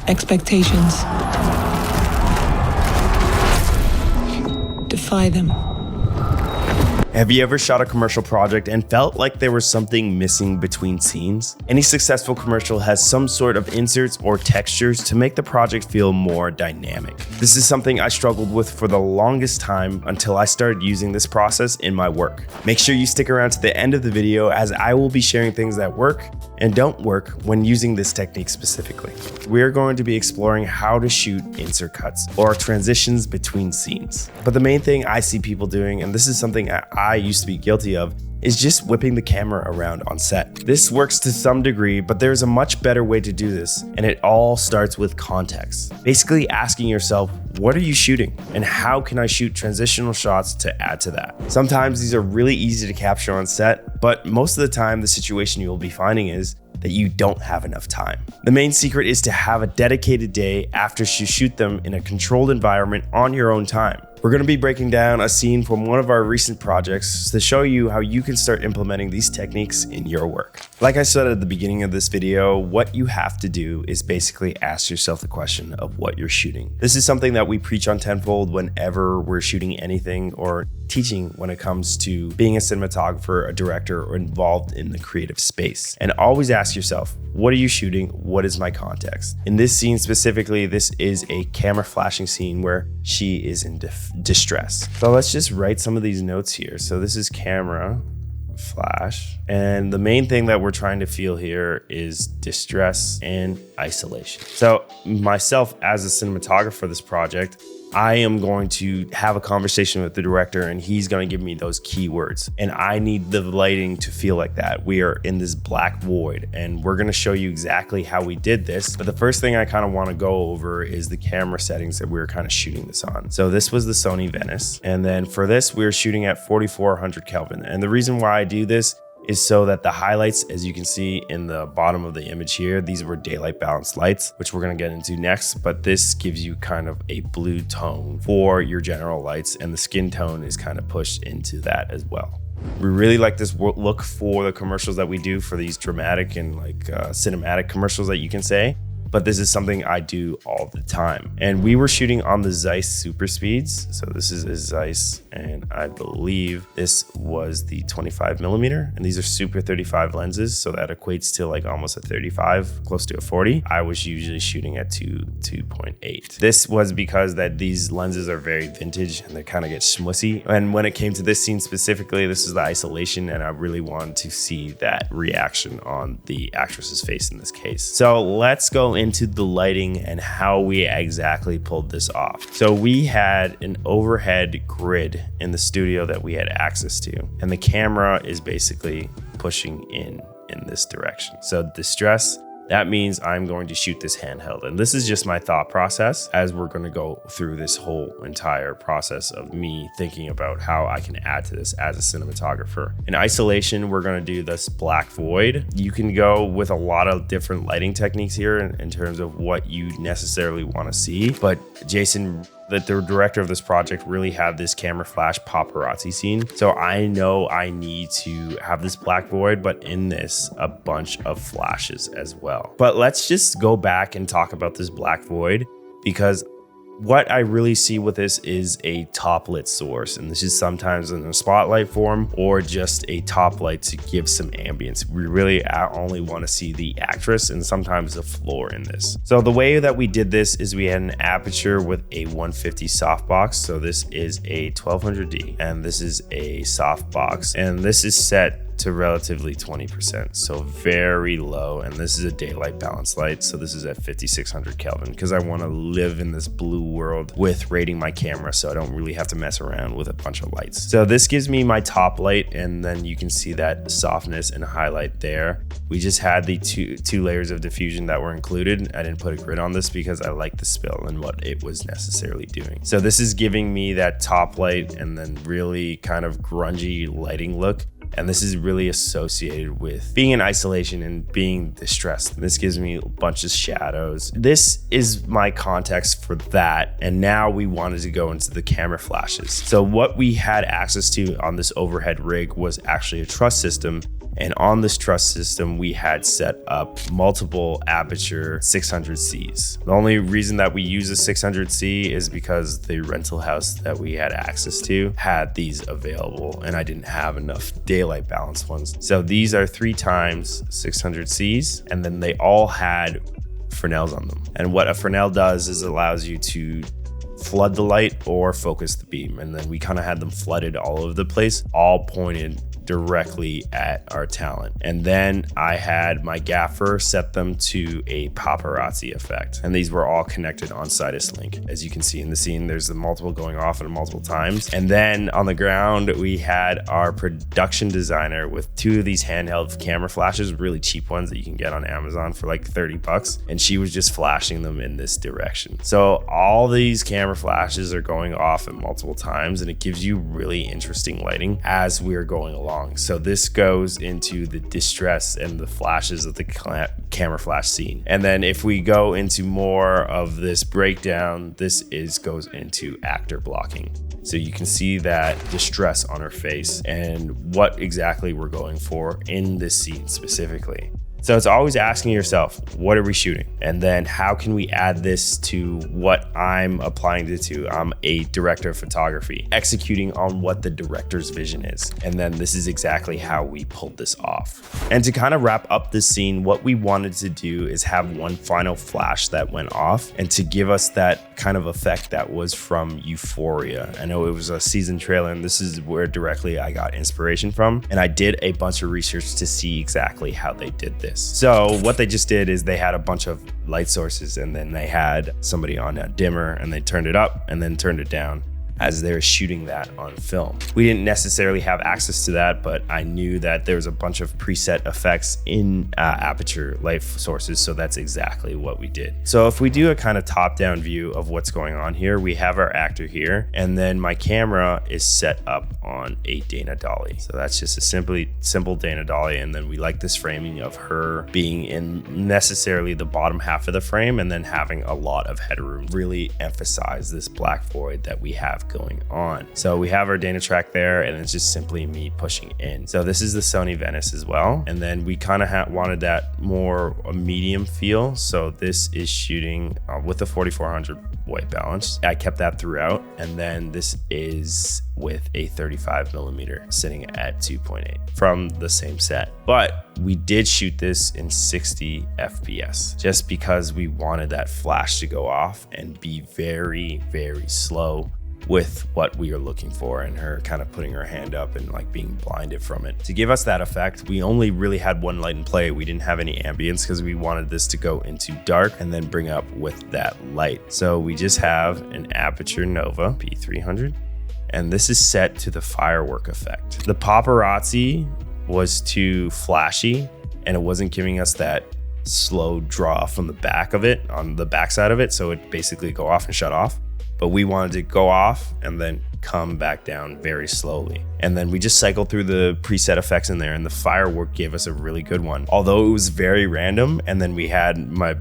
expectations. Defy them. Have you ever shot a commercial project and felt like there was something missing between scenes? Any successful commercial has some sort of inserts or textures to make the project feel more dynamic. This is something I struggled with for the longest time until I started using this process in my work. Make sure you stick around to the end of the video as I will be sharing things that work and don't work when using this technique specifically. We're going to be exploring how to shoot insert cuts or transitions between scenes. But the main thing I see people doing, and this is something I used to be guilty of, is just whipping the camera around on set. This works to some degree, but there's a much better way to do this, and it all starts with context. Basically asking yourself, what are you shooting? And how can I shoot transitional shots to add to that? Sometimes these are really easy to capture on set, but most of the time the situation you'll be finding is that you don't have enough time. The main secret is to have a dedicated day after you shoot them in a controlled environment on your own time. We're going to be breaking down a scene from one of our recent projects to show you how you can start implementing these techniques in your work. Like I said at the beginning of this video, what you have to do is basically ask yourself the question of what you're shooting. This is something that we preach on Tenfold whenever we're shooting anything or teaching when it comes to being a cinematographer, a director, or involved in the creative space. And always ask yourself, what are you shooting? What is my context? In this scene specifically, this is a camera flashing scene where she is in distress. So let's just write some of these notes here. So this is camera flash. And the main thing that we're trying to feel here is distress and isolation. So myself as a cinematographer for this project, I am going to have a conversation with the director and he's going to give me those keywords. And I need the lighting to feel like that. We are in this black void and we're going to show you exactly how we did this. But the first thing I kind of want to go over is the camera settings that we were kind of shooting this on. So this was the Sony Venice. And then for this, we were shooting at 4400 Kelvin. And the reason why I do this is so that the highlights, as you can see in the bottom of the image here, these were daylight balanced lights, which we're going to get into next, but this gives you kind of a blue tone for your general lights, and the skin tone is kind of pushed into that as well. We really like this look for the commercials that we do for these dramatic and cinematic commercials that you can say. But this is something I do all the time. And we were shooting on the Zeiss Super Speeds. So this is a Zeiss, and I believe this was the 25mm, and these are Super 35 lenses. So that equates to like almost a 35, close to a 40. I was usually shooting at 2.8. This was because that these lenses are very vintage and they kind of get schmussy. And when it came to this scene specifically, this is the isolation, and I really wanted to see that reaction on the actress's face in this case. So let's go into the lighting and how we exactly pulled this off. So we had an overhead grid in the studio that we had access to, and the camera is basically pushing in this direction. So distress, that means I'm going to shoot this handheld. And this is just my thought process as we're going to go through this whole entire process of me thinking about how I can add to this as a cinematographer. In isolation, we're going to do this black void. You can go with a lot of different lighting techniques here in terms of what you necessarily want to see. But Jason, the director of this project, really had this camera flash paparazzi scene. So I know I need to have this black void, but in this, a bunch of flashes as well. But let's just go back and talk about this black void, because what I really see with this is a top lit source, and this is sometimes in a spotlight form or just a top light to give some ambience. We really only want to see the actress and sometimes the floor in this. So the way that we did this is we had an aperture with a 150 softbox. So this is a 1200D and this is a softbox, and this is set to relatively 20%, so very low. And this is a daylight balance light, so this is at 5600 Kelvin because I want to live in this blue world with rating my camera, so I don't really have to mess around with a bunch of lights. So this gives me my top light, and then you can see that softness and highlight there. We just had the two layers of diffusion that were included. I didn't put a grid on this because I like the spill and what it was necessarily doing. So this is giving me that top light and then really kind of grungy lighting look. And this is really associated with being in isolation and being distressed. This gives me a bunch of shadows. This is my context for that. And now we wanted to go into the camera flashes. So what we had access to on this overhead rig was actually a truss system. And on this truss system, we had set up multiple aperture 600Cs. The only reason that we use a 600C is because the rental house that we had access to had these available, and I didn't have enough daylight balance ones. So these are 3 times 600Cs, and then they all had Fresnels on them. And what a Fresnel does is allows you to flood the light or focus the beam. And then we kind of had them flooded all over the place, all pointed directly at our talent. And then I had my gaffer set them to a paparazzi effect. And these were all connected on Sidus Link. As you can see in the scene, there's the multiple going off at multiple times. And then on the ground, we had our production designer with 2 of these handheld camera flashes, really cheap ones that you can get on Amazon for like 30 bucks. And she was just flashing them in this direction. So all these camera flashes are going off at multiple times, and it gives you really interesting lighting as we're going along. So this goes into the distress and the flashes of the camera flash scene. And then if we go into more of this breakdown, this goes into actor blocking. So you can see that distress on her face and what exactly we're going for in this scene specifically. So it's always asking yourself, what are we shooting? And then how can we add this to what I'm applying it to? I'm a director of photography, executing on what the director's vision is. And then this is exactly how we pulled this off. And to kind of wrap up this scene, what we wanted to do is have one final flash that went off and to give us that kind of effect that was from Euphoria. I know it was a season trailer, and this is where directly I got inspiration from. And I did a bunch of research to see exactly how they did this. So what they just did is they had a bunch of light sources, and then they had somebody on a dimmer, and they turned it up and then turned it down as they were shooting that on film. We didn't necessarily have access to that, but I knew that there was a bunch of preset effects in aperture light sources, so that's exactly what we did. So if we do a kind of top-down view of what's going on here, we have our actor here, and then my camera is set up on a Dana dolly. So that's just a simple Dana dolly, and then we like this framing of her being in necessarily the bottom half of the frame and then having a lot of headroom. Really emphasize this black void that we have going on. So we have our Dana track there, and it's just simply me pushing in. So this is the Sony Venice as well. And then we kind of wanted that more a medium feel. So this is shooting with the 4400 white balance. I kept that throughout. And then this is with a 35mm sitting at 2.8 from the same set. But we did shoot this in 60 FPS just because we wanted that flash to go off and be very, very slow with what we are looking for, and her kind of putting her hand up and like being blinded from it. To give us that effect, we only really had one light in play. We didn't have any ambience because we wanted this to go into dark and then bring up with that light. So we just have an Aperture Nova P300, and this is set to the firework effect. The paparazzi was too flashy, and it wasn't giving us that slow draw from the back of it, on the backside of it, so it basically go off and shut off. But we wanted to go off and then come back down very slowly. And then we just cycled through the preset effects in there, and the firework gave us a really good one. Although it was very random, and then we had my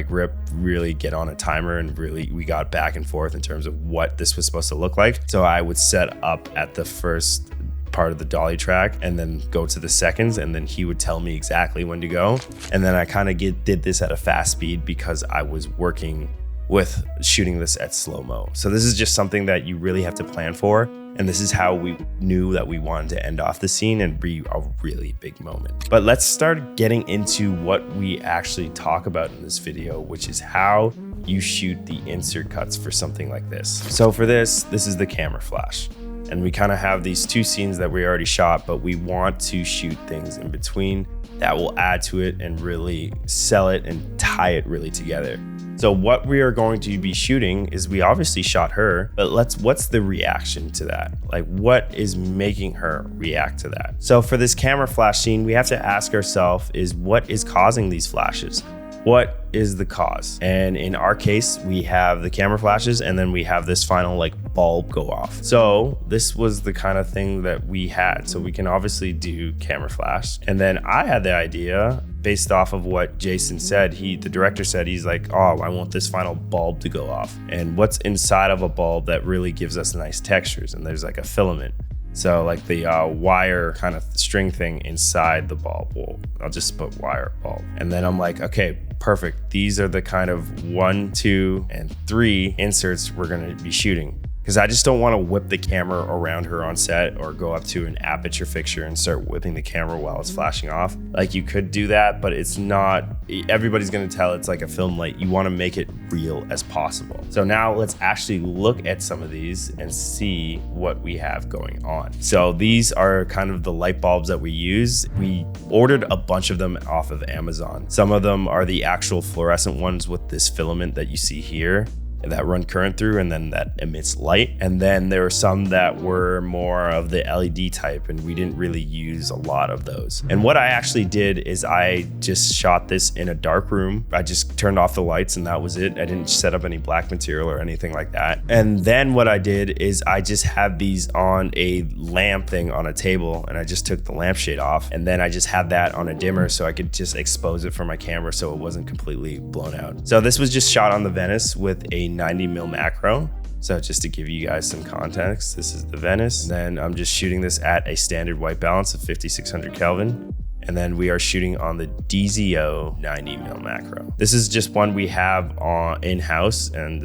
grip really get on a timer, and really we got back and forth in terms of what this was supposed to look like. So I would set up at the first part of the dolly track and then go to the seconds, and then he would tell me exactly when to go. And then I kind of did this at a fast speed because I was working with shooting this at slow-mo. So this is just something that you really have to plan for. And this is how we knew that we wanted to end off the scene and be a really big moment. But let's start getting into what we actually talk about in this video, which is how you shoot the insert cuts for something like this. So for this is the camera flash. And we kind of have these 2 scenes that we already shot, but we want to shoot things in between that will add to it and really sell it and tie it really together. So what we are going to be shooting is, we obviously shot her, but what's the reaction to that? Like, what is making her react to that? So for this camera flash scene, we have to ask ourselves is what is causing these flashes? What is the cause? And in our case, we have the camera flashes, and then we have this final like bulb go off. So this was the kind of thing that we had. So we can obviously do camera flash. And then I had the idea based off of what Jason said. The director said, he's like, oh, I want this final bulb to go off. And what's inside of a bulb that really gives us nice textures? And there's like a filament. So like the wire kind of string thing inside the bulb. Well, I'll just put wire bulb. And then I'm like, okay, perfect. These are the kind of 1, 2, and 3 inserts we're gonna be shooting. Because I just don't want to whip the camera around her on set or go up to an aperture fixture and start whipping the camera while it's flashing off. Like you could do that, but it's not, everybody's going to tell it's like a film light. You want to make it real as possible. So now let's actually look at some of these and see what we have going on. So these are kind of the light bulbs that we use. We ordered a bunch of them off of Amazon. Some of them are the actual fluorescent ones with this filament that you see here that run current through and then that emits light. And then there were some that were more of the LED type, and we didn't really use a lot of those. And what I actually did is I just shot this in a dark room. I just turned off the lights and that was it. I didn't set up any black material or anything like that. And then what I did is I just had these on a lamp thing on a table, and I just took the lampshade off, and then I just had that on a dimmer so I could just expose it for my camera so it wasn't completely blown out. So this was just shot on the Venice with a 90mm macro. So just to give you guys some context, this is the Venice. And then I'm just shooting this at a standard white balance of 5600 Kelvin. And then we are shooting on the DZO 90mm macro. This is just one we have in-house, and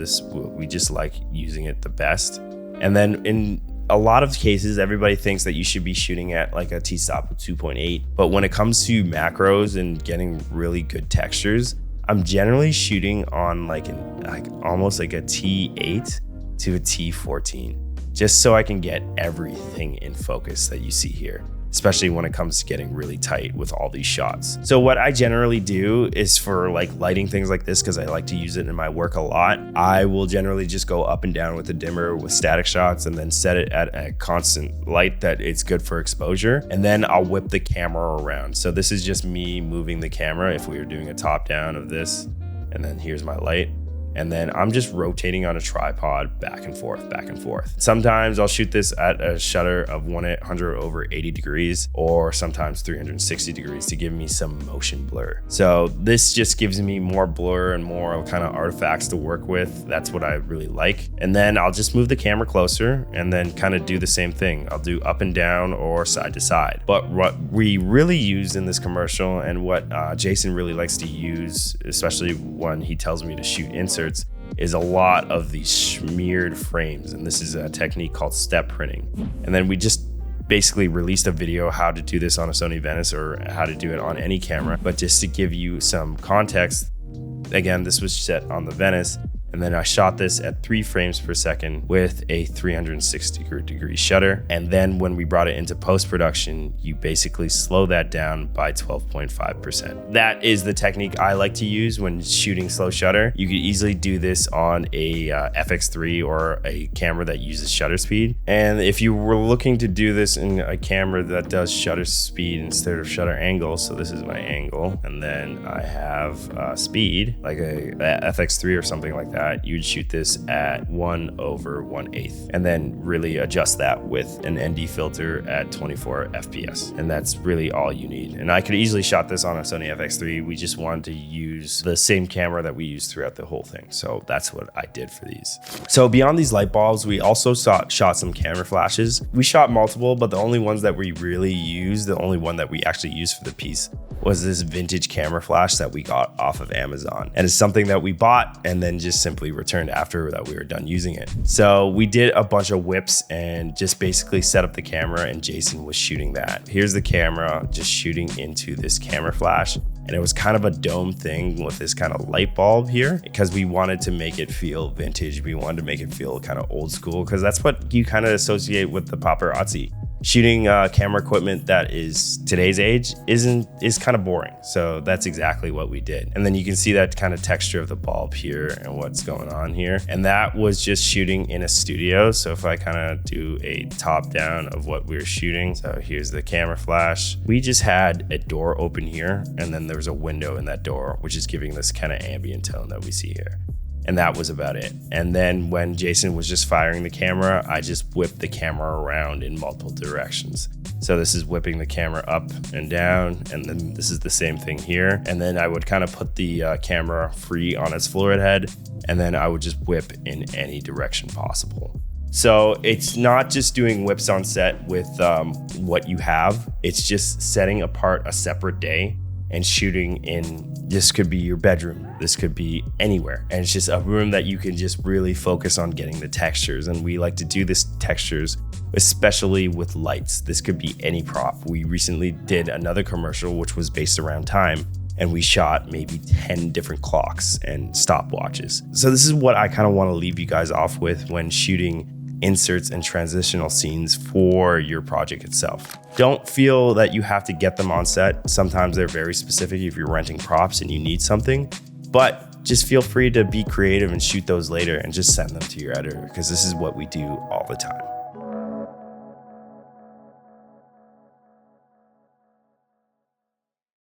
we just like using it the best. And then in a lot of cases, everybody thinks that you should be shooting at like a t-stop of 2.8. But when it comes to macros and getting really good textures, I'm generally shooting on almost like a T8 to a T14, just so I can get everything in focus that you see here, especially when it comes to getting really tight with all these shots. So what I generally do is for like lighting things like this, because I like to use it in my work a lot, I will generally just go up and down with the dimmer with static shots and then set it at a constant light that it's good for exposure. And then I'll whip the camera around. So this is just me moving the camera if we were doing a top down of this. And then here's my light. And then I'm just rotating on a tripod back and forth, back and forth. Sometimes I'll shoot this at a shutter of 1/100/80 degrees, or sometimes 360 degrees to give me some motion blur. So this just gives me more blur and more kind of artifacts to work with. That's what I really like. And then I'll just move the camera closer and then kind of do the same thing. I'll do up and down or side to side. But what we really use in this commercial, and what Jason really likes to use, especially when he tells me to shoot inserts, is a lot of these smeared frames. And this is a technique called step printing. And then we just basically released a video how to do this on a Sony Venice, or how to do it on any camera. But just to give you some context, again, this was set on the Venice. And then I shot this at 3 frames per second with a 360-degree shutter. And then when we brought it into post-production, you basically slow that down by 12.5%. That is the technique I like to use when shooting slow shutter. You could easily do this on a FX3 or a camera that uses shutter speed. And if you were looking to do this in a camera that does shutter speed instead of shutter angle, so this is my angle, and then I have speed, like a FX3 or something like that, you'd shoot this at 1/1/8, and then really adjust that with an ND filter at 24 FPS. And that's really all you need. And I could easily shot this on a Sony FX3. We just wanted to use the same camera that we used throughout the whole thing. So that's what I did for these. So beyond these light bulbs, we also shot some camera flashes. We shot multiple, but the only ones that we really used, the only one that we actually used for the piece, was this vintage camera flash that we got off of Amazon. And it's something that we bought and then just simply returned after that we were done using it. So we did a bunch of whips and just basically set up the camera, and Jason was shooting that. Here's the camera just shooting into this camera flash. And it was kind of a dome thing with this kind of light bulb here, because we wanted to make it feel vintage. We wanted to make it feel kind of old school, because that's what you kind of associate with the paparazzi. Shooting camera equipment that is today's age is kind of boring. So that's exactly what we did. And then you can see that kind of texture of the bulb here and what's going on here. And that was just shooting in a studio. So if I kind of do a top down of what we were shooting, so here's the camera flash. We just had a door open here, and then there was a window in that door, which is giving this kind of ambient tone that we see here. And that was about it. And then when Jason was just firing the camera, I just whipped the camera around in multiple directions. So this is whipping the camera up and down, and then this is the same thing here. And then I would kind of put the camera free on its fluorescent head, and then I would just whip in any direction possible. So it's not just doing whips on set with what you have. It's just setting apart a separate day and shooting in, this could be your bedroom, this could be anywhere. And it's just a room that you can just really focus on getting the textures. And we like to do this textures, especially with lights. This could be any prop. We recently did another commercial, which was based around time, and we shot maybe 10 different clocks and stopwatches. So this is what I kind of want to leave you guys off with when shooting inserts and transitional scenes for your project itself. Don't feel that you have to get them on set. Sometimes they're very specific if you're renting props and you need something, but just feel free to be creative and shoot those later and just send them to your editor, because this is what we do all the time.